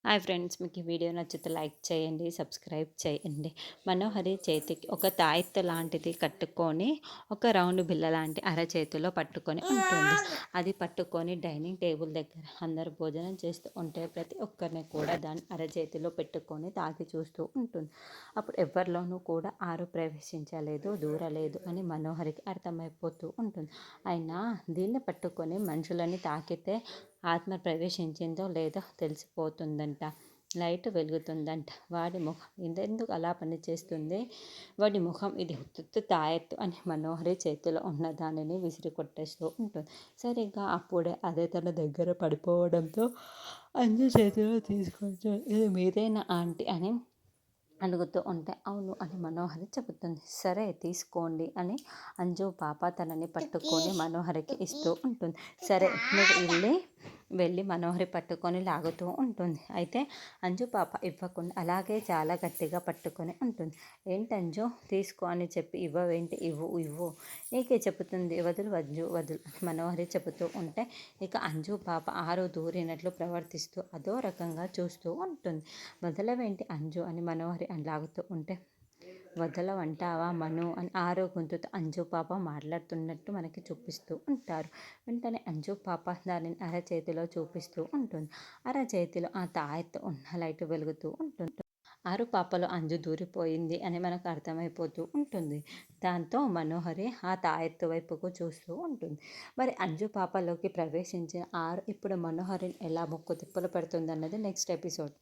Hi friends, మీకు ఈ video నచ్చితే లైక్ చేయండి, సబ్స్క్రైబ్ చేయండి. మనోహరి చేతికి ఒక తాయెత్తు లాంటిది కట్టుకొని, ఒక రౌండ్ బిళ్ళ లాంటి అరచేతిలో పట్టుకొని ఉంటుంది. అది పట్టుకొని డైనింగ్ టేబుల్ దగ్గర అందరూ భోజనం చేస్తూ ఉంటే ప్రతి ఒక్కరిని కూడా దాన్ని అరచేతిలో పెట్టుకొని తాకి చూస్తూ ఉంటుంది. అప్పుడు ఎవరిలోనూ కూడా ఆరు ప్రవేశించలేదు, దూరలేదు అని మనోహరికి అర్థమైపోతూ ఉంటుంది. అయినా దీన్ని పట్టుకొని మనుషులని తాకితే ఆత్మ ప్రవేశించిందో లేదో తెలిసిపోతుందంట. లైట్ వెలుగుతుందంట. వాడి ముఖం ఇదెందుకు అలా పనిచేస్తుంది, వాడి ముఖం ఇది ఉత్తుత్తి తాయెత్తు అని మనోహరి చేతిలో ఉన్న దానిని విసిరి కొట్టేస్తూ ఉంటుంది. సరిగ్గా అప్పుడే అదే తన దగ్గర పడిపోవడంతో అంజు చేతిలో తీసుకొచ్చి ఇది మీరేనా ఆంటీ అని అడుగుతూ ఉంటే అవును అని మనోహరి చెబుతుంది. సరే తీసుకోండి అని అంజు పాప తనని పట్టుకొని మనోహరికి ఇస్తూ ఉంటుంది. సరే నువ్వు వెళ్ళి మనోహరి పట్టుకొని లాగుతూ ఉంటుంది. అయితే అంజు పాప ఇవ్వకుండా అలాగే చాలా గట్టిగా పట్టుకొని ఉంటుంది. ఏంటి అంజు తీసుకో అని చెప్పి ఇవ్వవేంటి, ఇవ్వు ఇవ్వు నీకే చెబుతుంది, వదులు అంజు వదులు మనోహరి చెబుతూ ఉంటే ఇక అంజు పాప ఆరు దూరినట్లు ప్రవర్తిస్తూ అదో రకంగా చూస్తూ ఉంటుంది. వదలవేంటి అంజు అని మనోహరి అని లాగుతూ ఉంటే వదలవంటావా మను అని ఆరో గొంతుతో అంజు పాప మాట్లాడుతున్నట్టు మనకి చూపిస్తూ ఉంటారు. వెంటనే అంజు పాప దానిని అరచేతిలో చూపిస్తూ ఉంటుంది. అరచేతిలో ఆ తాయెత్తు ఉన్న లైట్ వెలుగుతూ ఉంటుంది. ఆరు పాపలో అంజు దూరిపోయింది అని మనకు అర్థమైపోతూ ఉంటుంది. దాంతో మనోహరి ఆ తాయెత్తు వైపుకు చూస్తూ ఉంటుంది. మరి అంజు పాపలోకి ప్రవేశించిన ఆరు ఇప్పుడు మనోహరిని ఎలా ముక్కు తిప్పలు పెడుతుంది అన్నది నెక్స్ట్ ఎపిసోడ్.